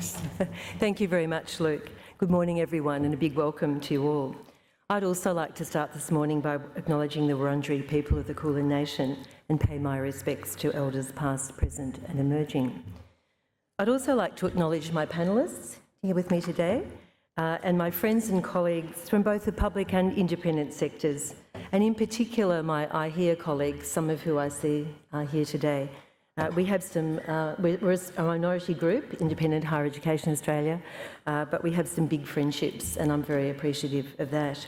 Yes. Thank you very much, Luke. Good morning, everyone, and a big welcome to you all. I'd also like to start this morning by acknowledging the Wurundjeri people of the Kulin Nation and pay my respects to Elders past, present and emerging. I'd also like to acknowledge my panellists here with me today and my friends and colleagues from both the public and independent sectors, and in particular my IHEA colleagues, some of who I see are here today. We have some, we're a minority group, Independent Higher Education Australia, but we have some big friendships and I'm very appreciative of that.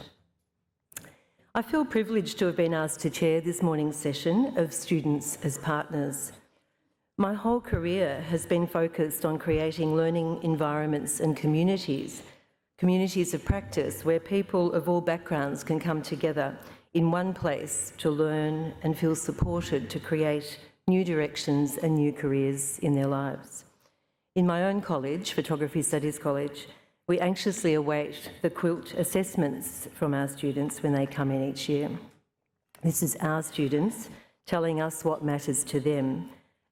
I feel privileged to have been asked to chair this morning's session of Students as Partners. My whole career has been focused on creating learning environments and communities of practice where people of all backgrounds can come together in one place to learn and feel supported to create new directions and new careers in their lives. In my own college, Photography Studies College, we anxiously await the quilt assessments from our students when they come in each year. This is our students telling us what matters to them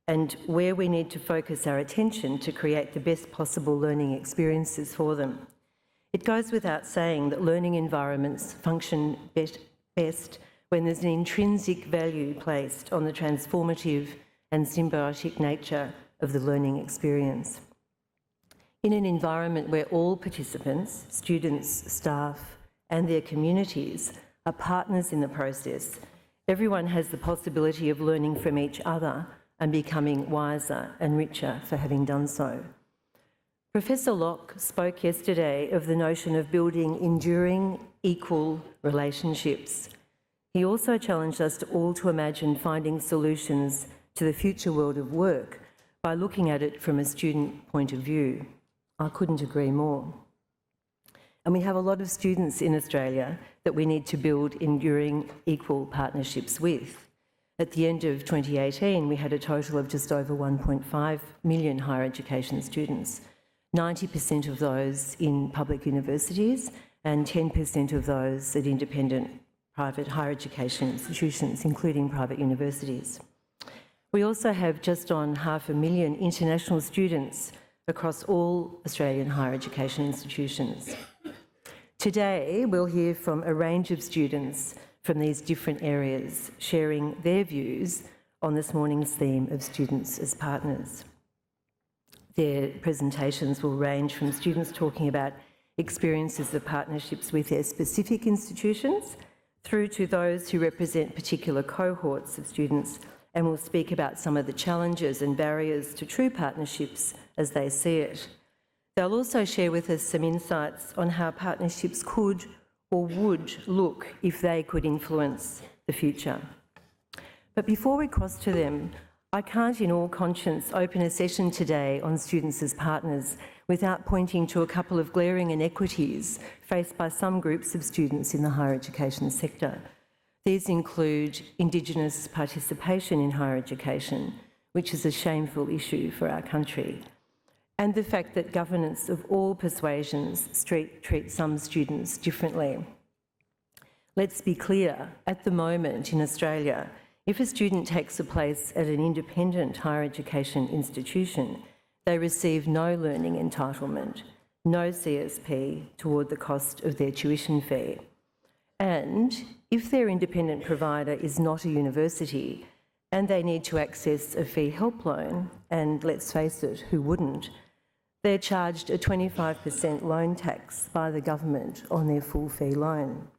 and where we need to focus our attention to create the best possible learning experiences for them. It goes without saying that learning environments function best when there's an intrinsic value placed on the transformative and symbiotic nature of the learning experience. In an environment where all participants, students, staff and their communities are partners in the process, everyone has the possibility of learning from each other and becoming wiser and richer for having done so. Professor Locke spoke yesterday of the notion of building enduring, equal relationships. He also challenged us all to imagine finding solutions to the future world of work by looking at it from a student point of view. I couldn't agree more. And we have a lot of students in Australia that we need to build enduring, equal partnerships with. At the end of 2018, we had a total of just over 1.5 million higher education students, 90% of those in public universities and 10% of those at independent private higher education institutions, including private universities. We also have just on 500,000 international students across all Australian higher education institutions. Today, we'll hear from a range of students from these different areas, sharing their views on this morning's theme of Students as Partners. Their presentations will range from students talking about experiences of partnerships with their specific institutions through to those who represent particular cohorts of students and will speak about some of the challenges and barriers to true partnerships as they see it. They'll also share with us some insights on how partnerships could or would look if they could influence the future. But before we cross to them, I can't in all conscience open a session today on Students as Partners without pointing to a couple of glaring inequities faced by some groups of students in the higher education sector. These include Indigenous participation in higher education, which is a shameful issue for our country, and the fact that governance of all persuasions treat some students differently. Let's be clear, at the moment in Australia, if a student takes a place at an independent higher education institution, they receive no learning entitlement, no CSP toward the cost of their tuition fee. And if their independent provider is not a university and they need to access a fee help loan, and let's face it, who wouldn't, they're charged a 25% loan tax by the government on their full fee loan.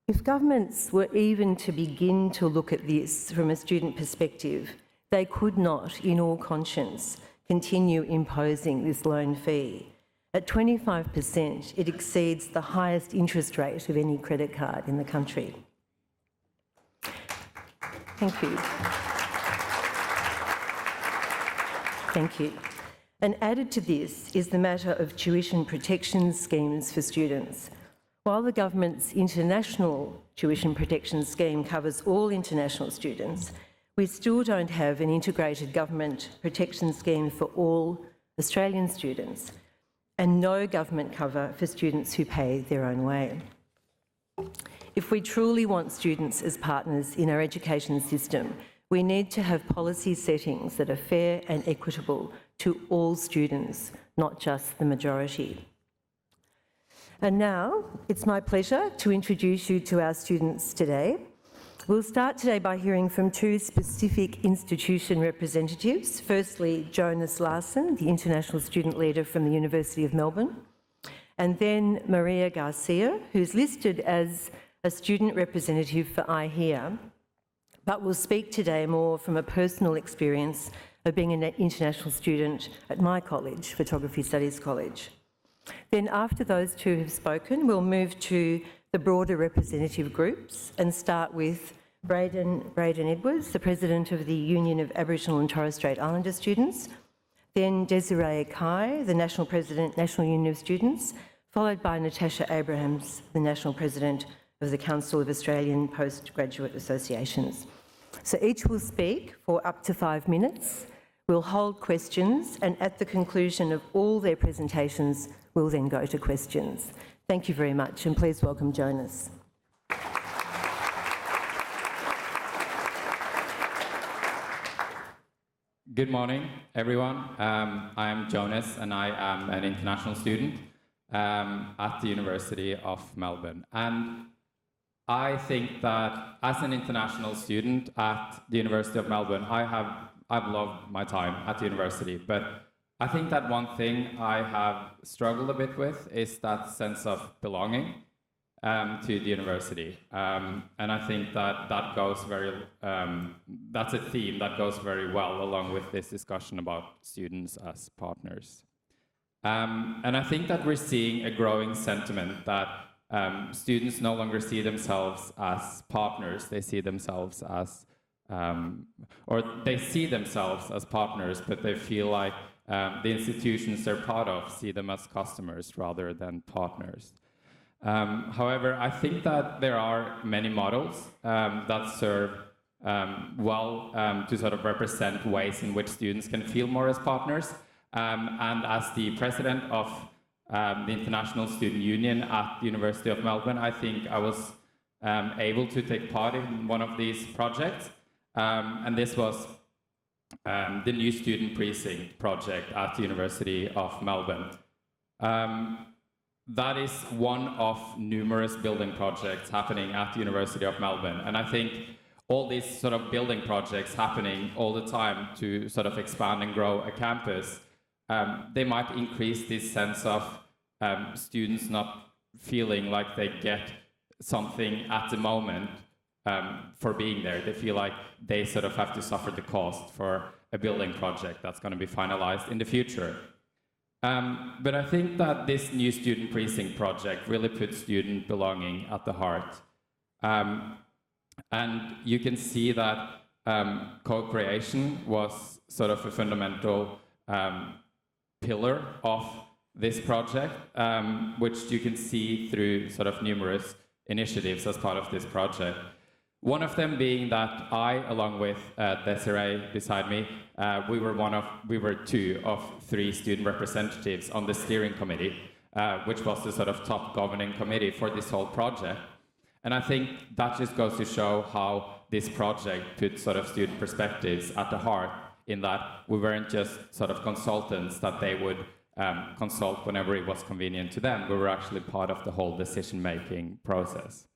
If governments were even to begin to look at this from a student perspective, they could not, in all conscience, continue imposing this loan fee. At 25%, it exceeds the highest interest rate of any credit card in the country. Thank you. Thank you. And added to this is the matter of tuition protection schemes for students. While the government's international tuition protection scheme covers all international students, we still don't have an integrated government protection scheme for all Australian students, and no government cover for students who pay their own way. If we truly want students as partners in our education system, we need to have policy settings that are fair and equitable to all students, not just the majority. And now it's my pleasure to introduce you to our students today. We'll start today by hearing from two specific institution representatives. Firstly, Jonas Larsen, the International Student Leader from the University of Melbourne, and then Maria Garcia, who's listed as a student representative for IHEA, but will speak today more from a personal experience of being an international student at my college, Photography Studies College. Then after those two have spoken, we'll move to the broader representative groups and start with Braedyn Edwards, the President of the Union of Aboriginal and Torres Strait Islander Students, then Desiree Kai, the National President, National Union of Students, followed by Natasha Abrahams, the National President of the Council of Australian Postgraduate Associations. So each will speak for up to 5 minutes. We'll hold questions, and at the conclusion of all their presentations, we'll then go to questions. Thank you very much, and please welcome Jonas. Good morning, everyone. I am Jonas, and I am an international student at the University of Melbourne. And I think that as an international student at the University of Melbourne, I've loved my time at the university. But I think that one thing I have struggled a bit with is that sense of belonging to the university. And I think that goes that's a theme that goes very well along with this discussion about students as partners. And I think that we're seeing a growing sentiment that students no longer see themselves as partners. They see themselves as, partners, but they feel like the institutions they're part of see them as customers rather than partners. However, I think that there are many models that serve well to sort of represent ways in which students can feel more as partners. And as the president of the International Student Union at the University of Melbourne, I think I was able to take part in one of these projects. And this was the New Student Precinct project at the University of Melbourne. That is one of numerous building projects happening at the University of Melbourne. And I think all these sort of building projects happening all the time to sort of expand and grow a campus, they might increase this sense of students not feeling like they get something at the moment for being there. They feel like they sort of have to suffer the cost for a building project that's going to be finalized in the future. But I think that this New Student Precinct project really puts student belonging at the heart. And you can see that co-creation was sort of a fundamental pillar of this project, which you can see through sort of numerous initiatives as part of this project. One of them being that I, along with Desiree beside me, we were 2 of 3 student representatives on the steering committee, which was the sort of top governing committee for this whole project. And I think that just goes to show how this project put sort of student perspectives at the heart, in that we weren't just sort of consultants that they would consult whenever it was convenient to them. We were actually part of the whole decision-making process.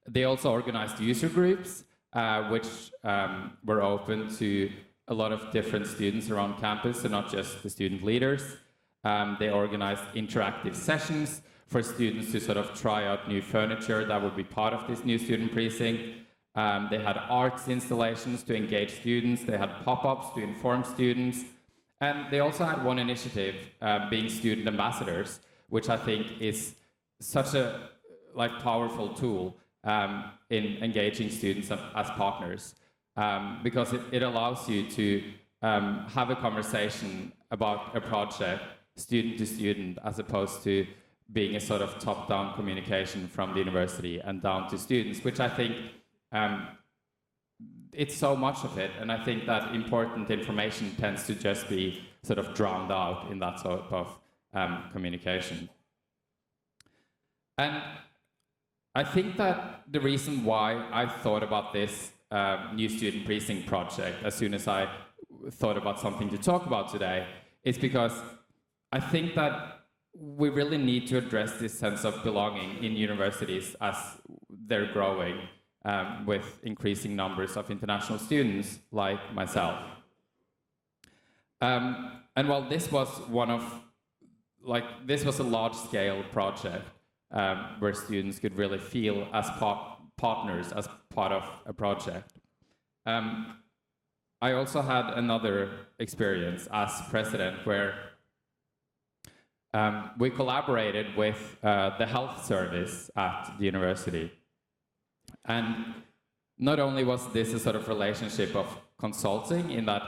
They also organized user groups, which were open to a lot of different students around campus, so not just the student leaders. They organized interactive sessions for students to sort of try out new furniture that would be part of this New Student Precinct. They had arts installations to engage students. They had pop-ups to inform students. And they also had one initiative, being student ambassadors, which I think is such a powerful tool in engaging students as partners, because it allows you to have a conversation about a project student to student, as opposed to being a sort of top-down communication from the university and down to students, which I think it's so much of it, and I think that important information tends to just be sort of drowned out in that sort of communication. And I think that the reason why I thought about this New Student Precinct project as soon as I thought about something to talk about today is because I think that we really need to address this sense of belonging in universities as they're growing with increasing numbers of international students like myself. And while this was this was a large-scale project where students could really feel as partners, as part of a project. I also had another experience as president where we collaborated with the health service at the university. And not only was this a sort of relationship of consulting in that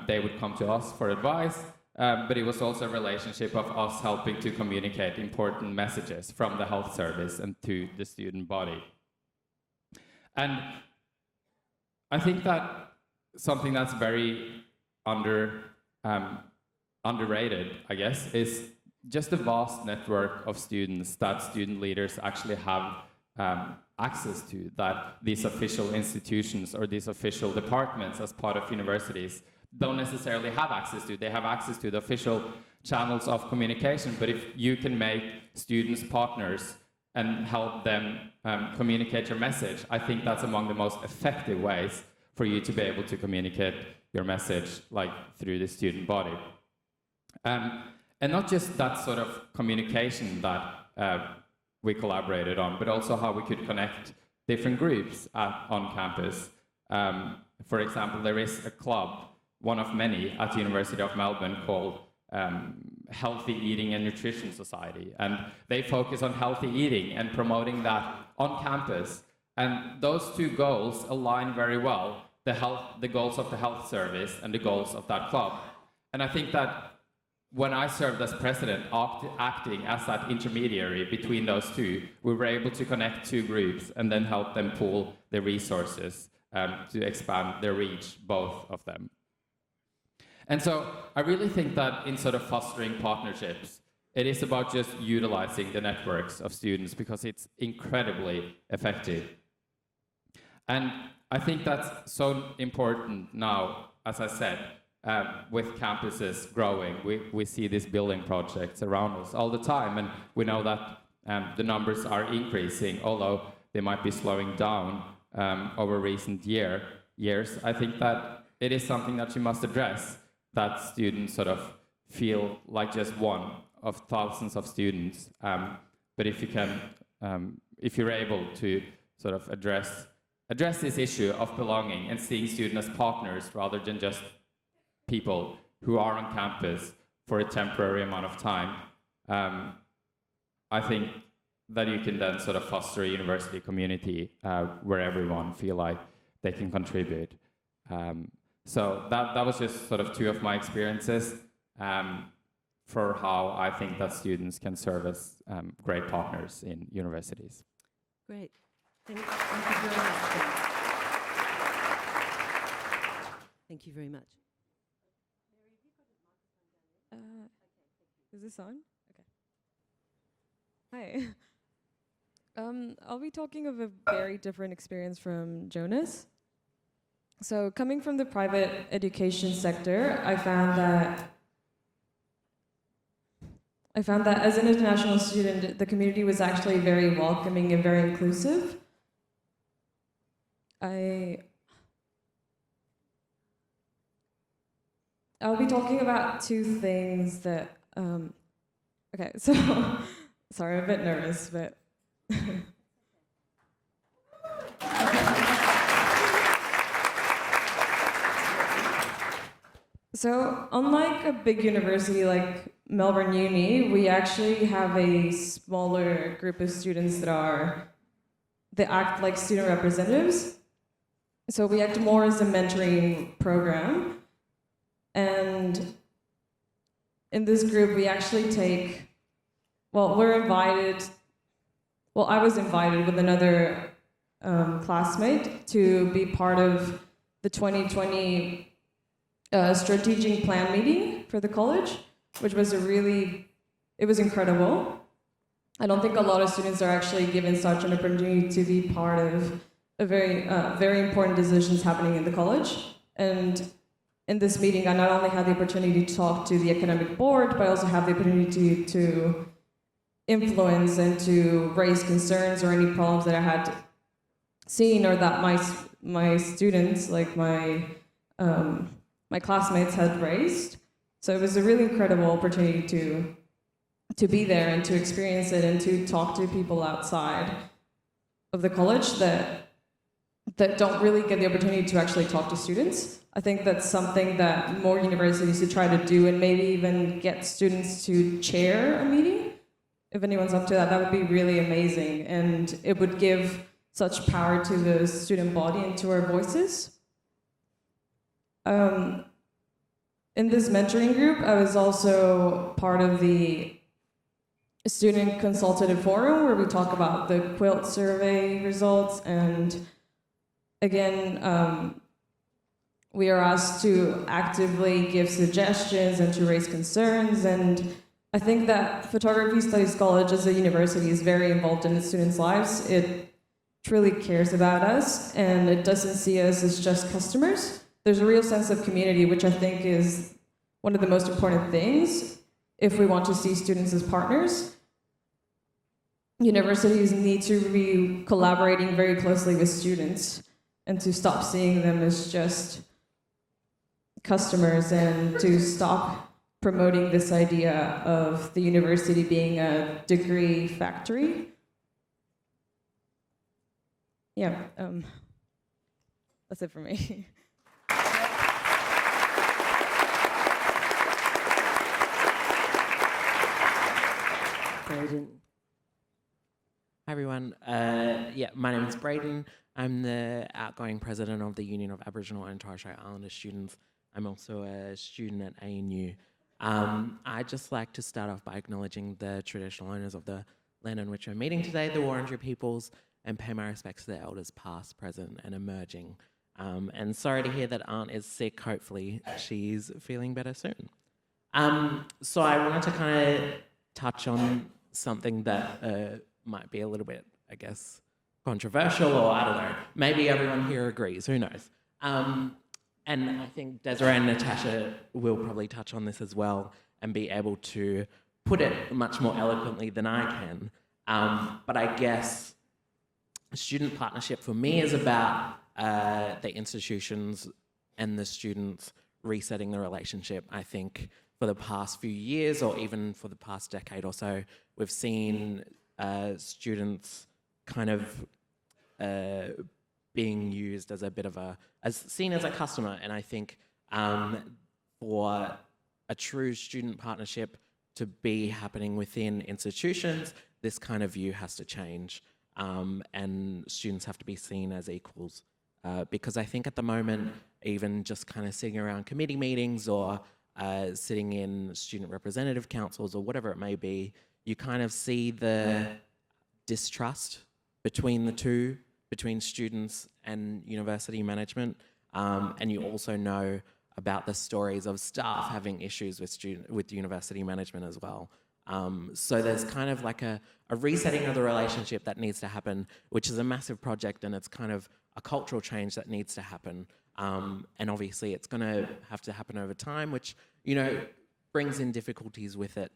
they would come to us for advice, but it was also a relationship of us helping to communicate important messages from the health service and to the student body. And I think that something that's very underrated, I guess, is just the vast network of students that student leaders actually have access to, that these official institutions or these official departments as part of universities don't necessarily have access to. They have access to the official channels of communication, but if you can make students partners and help them communicate your message, I think that's among the most effective ways for you to be able to communicate your message, like through the student body. And not just that sort of communication that we collaborated on, but also how we could connect different groups on campus. For example, there is a club, one of many at the University of Melbourne, called Healthy Eating and Nutrition Society. And they focus on healthy eating and promoting that on campus. And those two goals align very well, the goals of the health service and the goals of that club. And I think that when I served as president, acting as that intermediary between those two, we were able to connect two groups and then help them pool their resources to expand their reach, both of them. And so I really think that in sort of fostering partnerships, it is about just utilizing the networks of students because it's incredibly effective. And I think that's so important now, as I said, with campuses growing. We see these building projects around us all the time, and we know that the numbers are increasing, although they might be slowing down over recent years. I think that it is something that you must address, that students sort of feel like just one of thousands of students. But if you can, if you're able to sort of address this issue of belonging and seeing students as partners rather than just people who are on campus for a temporary amount of time, I think that you can then sort of foster a university community where everyone feel like they can contribute. So that was just sort of two of my experiences for how I think that students can serve as great partners in universities. Great. Thank you very much. Thank you very much. Is this on? Okay. Hi. I'll be talking of a very different experience from Jonas. So coming from the private education sector, I found that as an international student, the community was actually very welcoming and very inclusive. I'll be talking about two things that, okay, so, sorry, I'm a bit nervous, but. So, unlike a big university like Melbourne Uni, we actually have a smaller group of students that act like student representatives. So we act more as a mentoring program. And in this group, we actually I was invited with another classmate to be part of the 2020 strategic plan meeting for the college, which was it was incredible. I don't think a lot of students are actually given such an opportunity to be part of a very important decisions happening in the college. And in this meeting, I not only had the opportunity to talk to the academic board, but I also have the opportunity to influence and to raise concerns or any problems that I had seen or that my students, like my classmates, had raised. So it was a really incredible opportunity to be there and to experience it and to talk to people outside of the college that don't really get the opportunity to actually talk to students. I think that's something that more universities should try to do, and maybe even get students to chair a meeting. If anyone's up to that, that would be really amazing, and it would give such power to the student body and to our voices. In this mentoring group, I was also part of the student consultative forum where we talk about the quilt survey results, and again, we are asked to actively give suggestions and to raise concerns, and I think that Photography Studies College as a university is very involved in its students' lives. It truly cares about us, and it doesn't see us as just customers. There's a real sense of community, which I think is one of the most important things if we want to see students as partners. Universities need to be collaborating very closely with students and to stop seeing them as just customers, and to stop promoting this idea of the university being a degree factory. Yeah, that's it for me. Braedyn. Hi everyone. My name is Braedyn. I'm the outgoing president of the Union of Aboriginal and Torres Strait Islander Students. I'm also a student at ANU. I'd just like to start off by acknowledging the traditional owners of the land on which we're meeting today, the Wurundjeri peoples, and pay my respects to the elders past, present, and emerging. And sorry to hear that Aunt is sick. Hopefully she's feeling better soon. So I wanted to kind of touch on something that might be a little bit, I guess, controversial, or I don't know, maybe everyone here agrees, who knows. And I think Desiree and Natasha will probably touch on this as well and be able to put it much more eloquently than I can. But I guess student partnership for me is about the institutions and the students resetting the relationship. I think for the past few years, or even for the past decade or so, we've seen students kind of being used as a bit of seen as a customer. And I think for a true student partnership to be happening within institutions, this kind of view has to change, and students have to be seen as equals. Because I think at the moment, even just kind of sitting around committee meetings or sitting in student representative councils or whatever it may be, you kind of see the distrust between the two, between students and university management, and you also know about the stories of staff having issues with university management as well. So there's kind of like a resetting of the relationship that needs to happen, which is a massive project, and it's kind of a cultural change that needs to happen. And obviously it's going to have to happen over time, which, you know, brings in difficulties with it,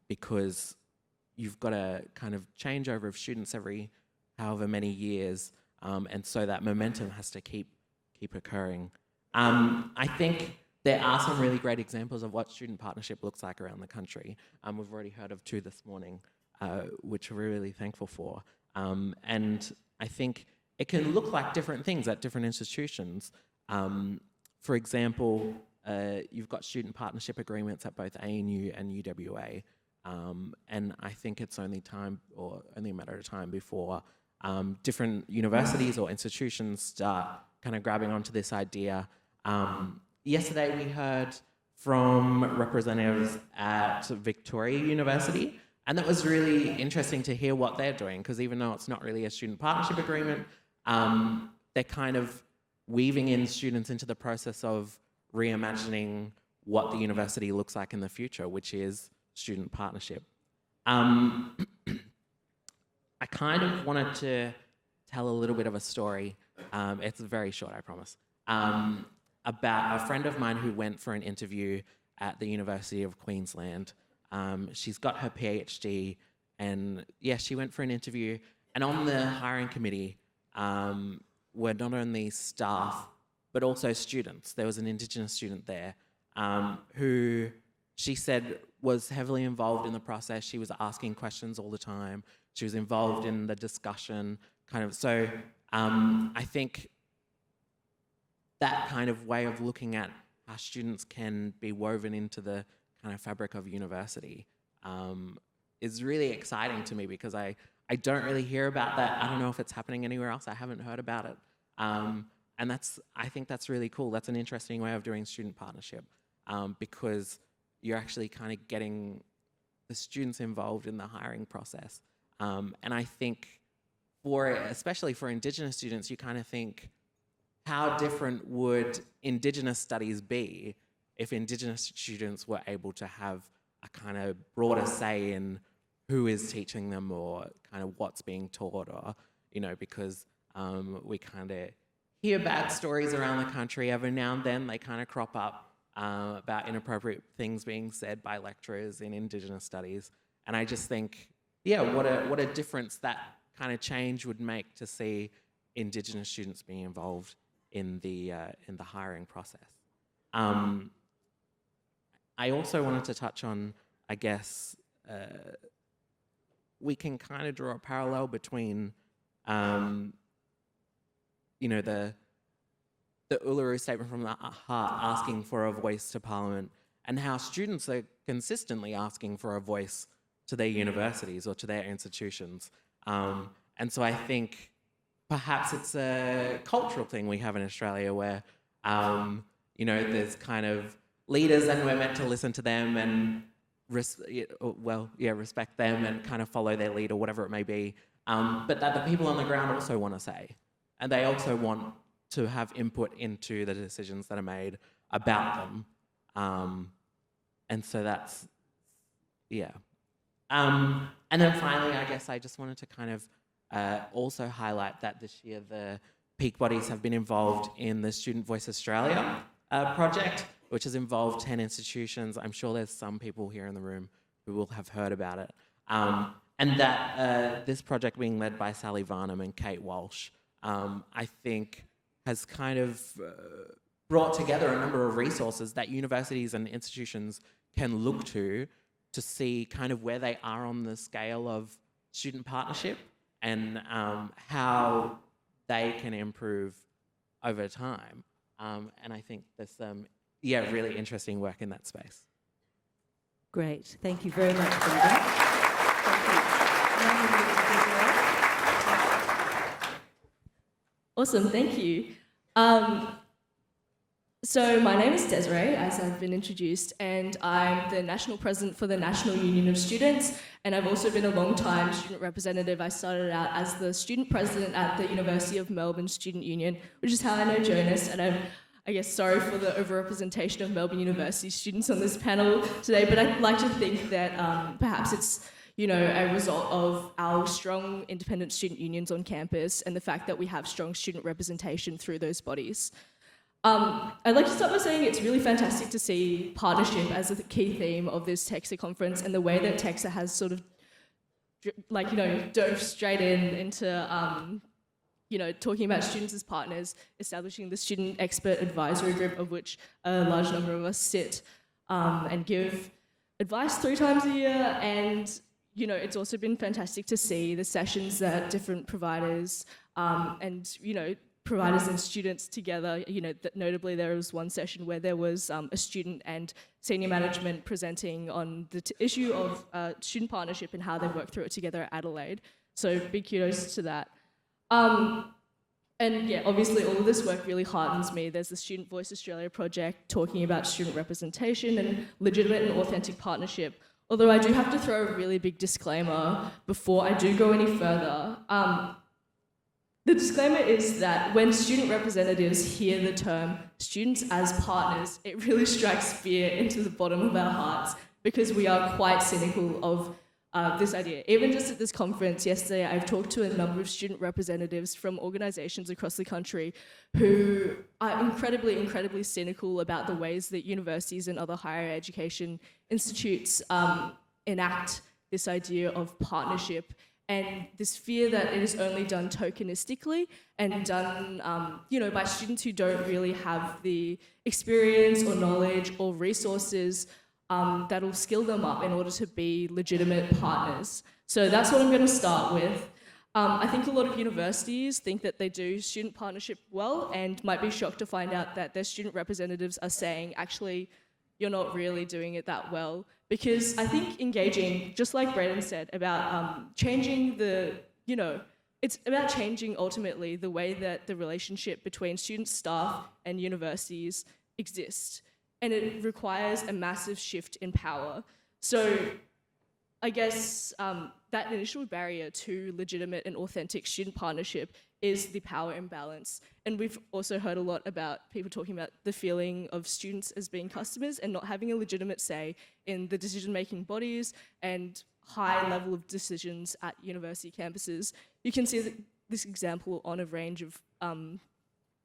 because you've got a kind of changeover of students every however many years, and so that momentum has to keep occurring. I think there are some really great examples of what student partnership looks like around the country. We've already heard of two this morning, which we're really thankful for. And I think it can look like different things at different institutions. For example, you've got student partnership agreements at both ANU and UWA. And I think it's only a matter of time before different universities or institutions start kind of grabbing onto this idea. Yesterday we heard from representatives at Victoria University, and that was really interesting to hear what they're doing, because even though it's not really a student partnership agreement, they're kind of weaving in students into the process of reimagining what the university looks like in the future, which is student partnership. I kind of wanted to tell a little bit of a story. It's very short, I promise. about a friend of mine who went for an interview at the University of Queensland. She's got her PhD, and yeah, she went for an interview. And on the hiring committee were not only staff, but also students. There was an Indigenous student there who she said was heavily involved in the process. She was asking questions all the time. She was involved in the discussion, kind of. So I think that kind of way of looking at how students can be woven into the kind of fabric of university is really exciting to me, because I don't really hear about that. I don't know if it's happening anywhere else. I haven't heard about it. And I think that's really cool. That's an interesting way of doing student partnership, because you're actually kind of getting the students involved in the hiring process. And I think especially for Indigenous students, you kind of think, how different would Indigenous studies be if Indigenous students were able to have a kind of broader say in who is teaching them, or kind of what's being taught, or, because we kind of hear bad stories around the country. Every now and then they kind of crop up about inappropriate things being said by lecturers in Indigenous studies. And I just think, yeah, what a difference that kind of change would make to see Indigenous students being involved in the hiring process. I also wanted to touch on, I guess, we can kind of draw a parallel between, the Uluru Statement from the Heart asking for a voice to Parliament, and how students are consistently asking for a voice to their universities or to their institutions. And so I think perhaps it's a cultural thing we have in Australia where, there's kind of leaders and we're meant to listen to them and respect them and kind of follow their lead or whatever it may be. But that the people on the ground also want to say, and they also want to have input into the decisions that are made about them. And so that's, yeah. And then finally, I guess I just wanted to kind of also highlight that this year the peak bodies have been involved in the Student Voice Australia project, which has involved 10 institutions. I'm sure there's some people here in the room who will have heard about it. And that this project being led by Sally Varnum and Kate Walsh, I think has kind of brought together a number of resources that universities and institutions can look to see kind of where they are on the scale of student partnership and how they can improve over time. And I think there's some, really interesting work in that space. Great. Thank you very much, Braedyn. Awesome, thank you. So my name is Desiree, as I've been introduced, and I'm the National President for the National Union of Students, and I've also been a long-time student representative. I started out as the student president at the University of Melbourne Student Union, which is how I know Jonas, and I'm, I guess, sorry for the overrepresentation of Melbourne University students on this panel today, but I'd like to think that perhaps it's a result of our strong independent student unions on campus and the fact that we have strong student representation through those bodies. I'd like to start by saying it's really fantastic to see partnership as a key theme of this TEXA conference, and the way that TEXA has sort of, dove straight into, talking about students as partners, establishing the Student Expert Advisory Group, of which a large number of us sit, and give advice 3 times a year. And, it's also been fantastic to see the sessions that different providers providers and students together. Notably there was one session where there was a student and senior management presenting on the issue of student partnership and how they work through it together at Adelaide. So big kudos to that. And yeah, obviously all of this work really heartens me. There's the Student Voice Australia project talking about student representation and legitimate and authentic partnership. Although I do have to throw a really big disclaimer before I do go any further. The disclaimer is that when student representatives hear the term students as partners, it really strikes fear into the bottom of our hearts, because we are quite cynical of this idea. Even just at this conference yesterday, I've talked to a number of student representatives from organisations across the country who are incredibly cynical about the ways that universities and other higher education institutes enact this idea of partnership and this fear that it is only done tokenistically and done by students who don't really have the experience or knowledge or resources that'll skill them up in order to be legitimate partners. So that's what I'm going to start with. I think a lot of universities think that they do student partnership well and might be shocked to find out that their student representatives are saying, actually, you're not really doing it that well. Because I think engaging, just like Braedyn said, about changing it's about changing ultimately the way that the relationship between students, staff, and universities exists. And it requires a massive shift in power. So I guess that initial barrier to legitimate and authentic student partnership is the power imbalance. And we've also heard a lot about people talking about the feeling of students as being customers and not having a legitimate say in the decision-making bodies and high level of decisions at university campuses. You can see this example on a range of, in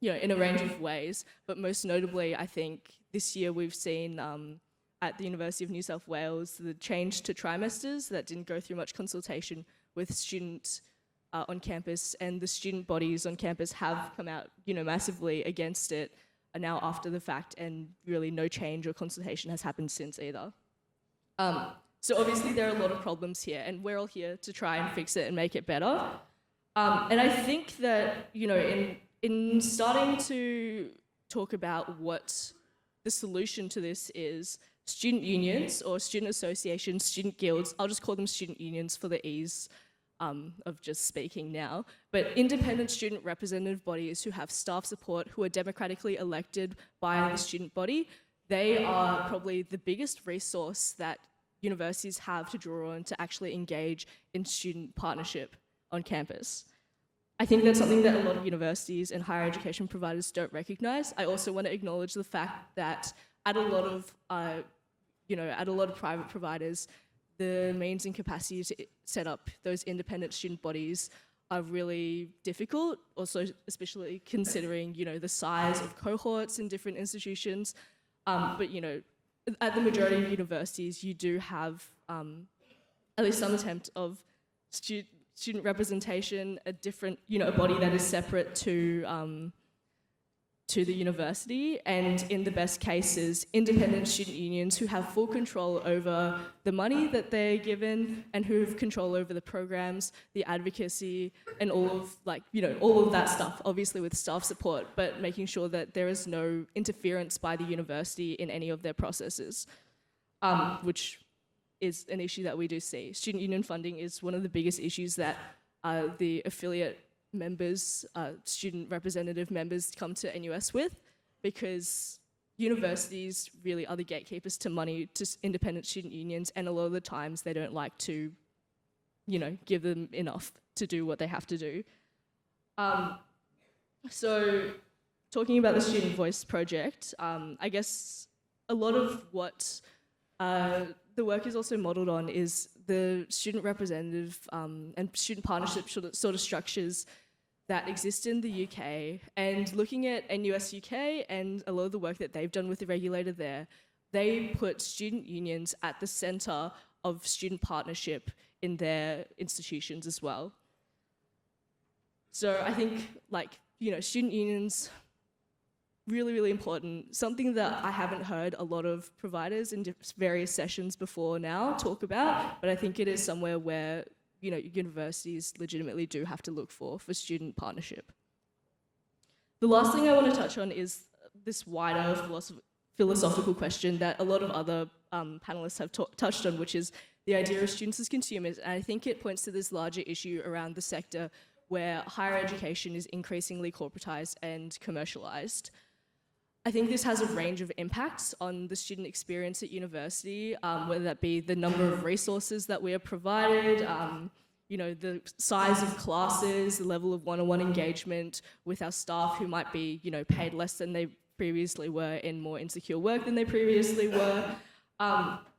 a range of ways, but most notably, I think this year we've seen at the University of New South Wales the change to trimesters that didn't go through much consultation with students on campus, and the student bodies on campus have come out, massively against it now after the fact, and really no change or consultation has happened since either. So obviously there are a lot of problems here, and we're all here to try and fix it and make it better. And I think that, in starting to talk about what the solution to this is, student unions or student associations, student guilds, I'll just call them student unions for the ease of just speaking now, but independent student representative bodies who have staff support, who are democratically elected by the student body, they are probably the biggest resource that universities have to draw on to actually engage in student partnership on campus. I think that's something that a lot of universities and higher education providers don't recognise. I also want to acknowledge the fact that at a lot of private providers, the means and capacity to set up those independent student bodies are really difficult, also especially considering, the size of cohorts in different institutions. But, at the majority of universities, you do have at least some attempt of student representation, a different, a body that is separate to the university, and in the best cases, independent student unions who have full control over the money that they're given and who have control over the programs, the advocacy, and all of that stuff, obviously with staff support, but making sure that there is no interference by the university in any of their processes, which is an issue that we do see. Student union funding is one of the biggest issues that the affiliate members, student representative members come to NUS with, because universities really are the gatekeepers to money to independent student unions, and a lot of the times they don't like to, give them enough to do what they have to do. So talking about the Student Voice project, I guess a lot of what the work is also modelled on is the student representative and student partnership sort of structures that exist in the UK, and looking at NUS UK and a lot of the work that they've done with the regulator there, they put student unions at the centre of student partnership in their institutions as well. So I think, student unions, really, really important. Something that I haven't heard a lot of providers in various sessions before now talk about, but I think it is somewhere where, universities legitimately do have to look for student partnership. The last thing I want to touch on is this wider philosophical question that a lot of other panelists have touched on, which is the idea of students as consumers. And I think it points to this larger issue around the sector where higher education is increasingly corporatized and commercialized. I think this has a range of impacts on the student experience at university, whether that be the number of resources that we are provided, the size of classes, the level of one-on-one engagement with our staff who might be, paid less than they previously were in more insecure work than they previously were.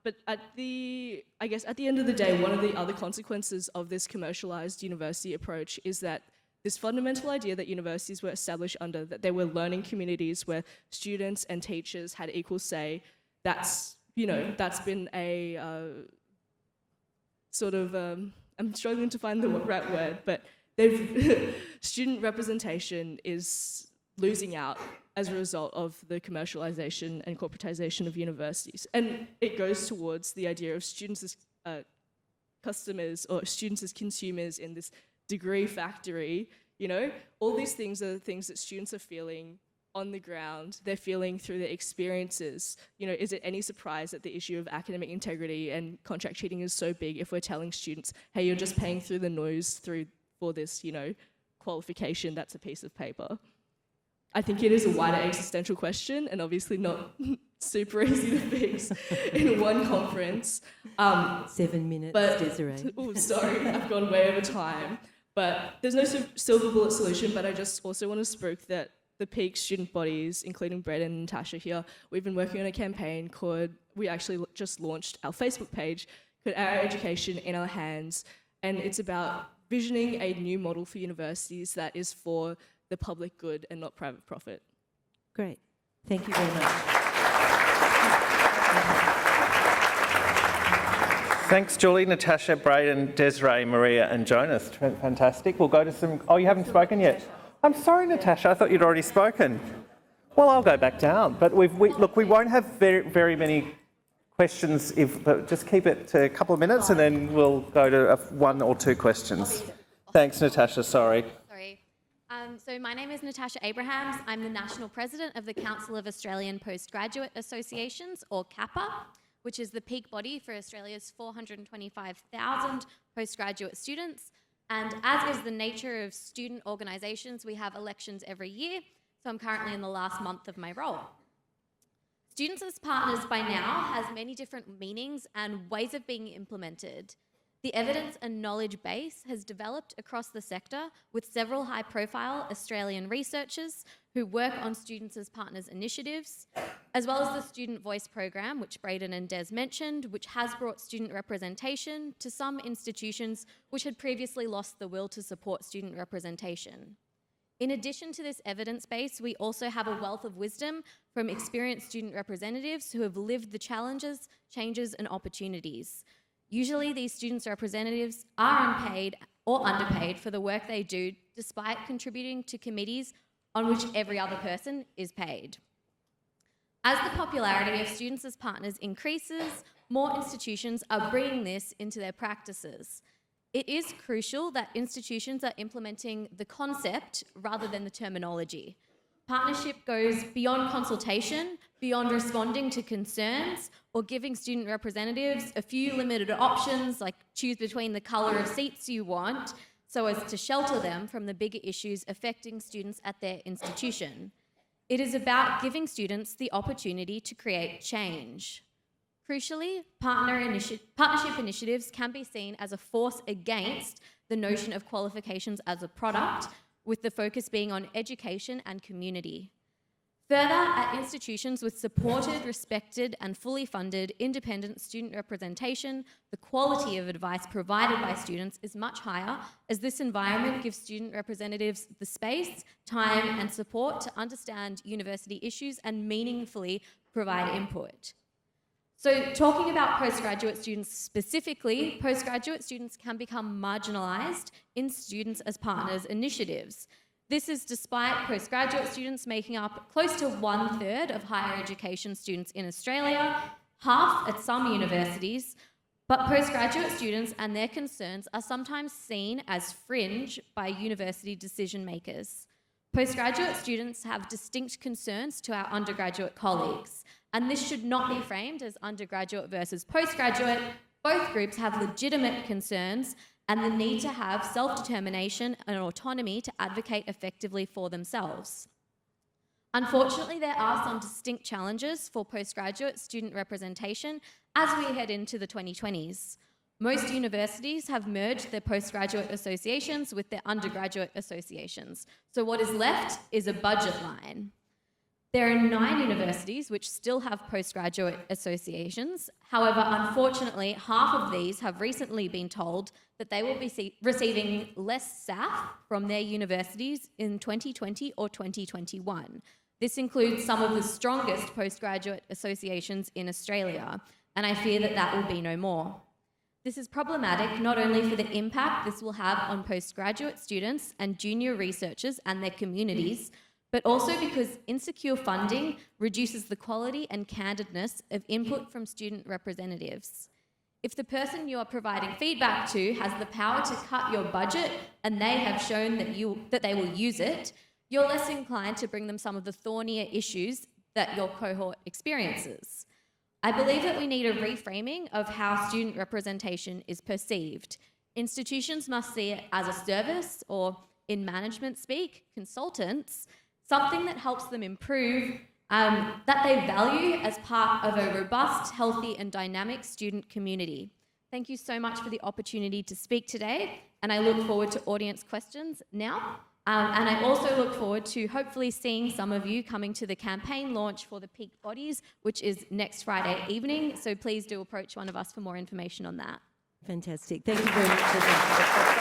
But I guess at the end of the day, one of the other consequences of this commercialized university approach is that this fundamental idea that universities were established under, that they were learning communities where students and teachers had equal say, that's been a sort of, I'm struggling to find the right word, but student representation is losing out as a result of the commercialization and corporatization of universities. And it goes towards the idea of students as customers or students as consumers in this degree factory. All these things are the things that students are feeling on the ground. They're feeling through their experiences. Is it any surprise that the issue of academic integrity and contract cheating is so big if we're telling students, hey, you're just paying through the nose for this, qualification that's a piece of paper? I think it is a wider existential question and obviously not super easy to fix in one conference. 7 minutes, but, Desiree. Oh, sorry, I've gone way over time. But there's no silver bullet solution, but I just also want to spruik that the peak student bodies, including Braedyn and Natasha here, we've been working on a campaign called, we actually just launched our Facebook page, called Our Education in Our Hands, and it's about visioning a new model for universities that is for the public good and not private profit. Great. Thank you very much. Thanks, Julie, Natasha, Braedyn, Desiree, Maria and Jonas. Fantastic. We'll go to some... Oh, you haven't spoken yet? I'm sorry, Natasha. I thought you'd already spoken. Well, I'll go back down. But we won't have very many questions, but just keep it to a couple of minutes and then we'll go to 1 or 2 questions. Thanks, Natasha. Sorry. So my name is Natasha Abrahams. I'm the National President of the Council of Australian Postgraduate Associations, or CAPA, which is the peak body for Australia's 425,000 postgraduate students. And as is the nature of student organisations, we have elections every year, so I'm currently in the last month of my role. Students as partners by now has many different meanings and ways of being implemented. The evidence and knowledge base has developed across the sector with several high-profile Australian researchers who work on Students as Partners initiatives, as well as the Student Voice program, which Braedyn and Des mentioned, which has brought student representation to some institutions which had previously lost the will to support student representation. In addition to this evidence base, we also have a wealth of wisdom from experienced student representatives who have lived the challenges, changes, and opportunities. Usually these students' representatives are unpaid or underpaid for the work they do, despite contributing to committees on which every other person is paid. As the popularity of Students as Partners increases, more institutions are bringing this into their practices. It is crucial that institutions are implementing the concept rather than the terminology. Partnership goes beyond consultation, beyond responding to concerns, or giving student representatives a few limited options, like choose between the colour of seats you want, so as to shelter them from the bigger issues affecting students at their institution. It is about giving students the opportunity to create change. Crucially, partnership initiatives can be seen as a force against the notion of qualifications as a product, with the focus being on education and community. Further, at institutions with supported, respected, and fully funded independent student representation, the quality of advice provided by students is much higher, as this environment gives student representatives the space, time, and support to understand university issues and meaningfully provide input. So talking about postgraduate students specifically, postgraduate students can become marginalised in Students as Partners initiatives. This is despite postgraduate students making up close to 1/3 of higher education students in Australia, half at some universities, but postgraduate students and their concerns are sometimes seen as fringe by university decision makers. Postgraduate students have distinct concerns to our undergraduate colleagues, and this should not be framed as undergraduate versus postgraduate. Both groups have legitimate concerns and the need to have self-determination and autonomy to advocate effectively for themselves. Unfortunately, there are some distinct challenges for postgraduate student representation as we head into the 2020s. Most universities have merged their postgraduate associations with their undergraduate associations. So what is left is a budget line. There are 9 universities which still have postgraduate associations. However, unfortunately, half of these have recently been told that they will be receiving less staff from their universities in 2020 or 2021. This includes some of the strongest postgraduate associations in Australia, and I fear that that will be no more. This is problematic not only for the impact this will have on postgraduate students and junior researchers and their communities, but also because insecure funding reduces the quality and candidness of input from student representatives. If the person you are providing feedback to has the power to cut your budget and they have shown that they will use it, you're less inclined to bring them some of the thornier issues that your cohort experiences. I believe that we need a reframing of how student representation is perceived. Institutions must see it as a service, or in management speak, consultants, something that helps them improve, that they value as part of a robust, healthy and dynamic student community. Thank you so much for the opportunity to speak today, and I look forward to audience questions now. And I also look forward to hopefully seeing some of you coming to the campaign launch for the peak bodies, which is next Friday evening. So please do approach one of us for more information on that. Fantastic. Thank you very much for that.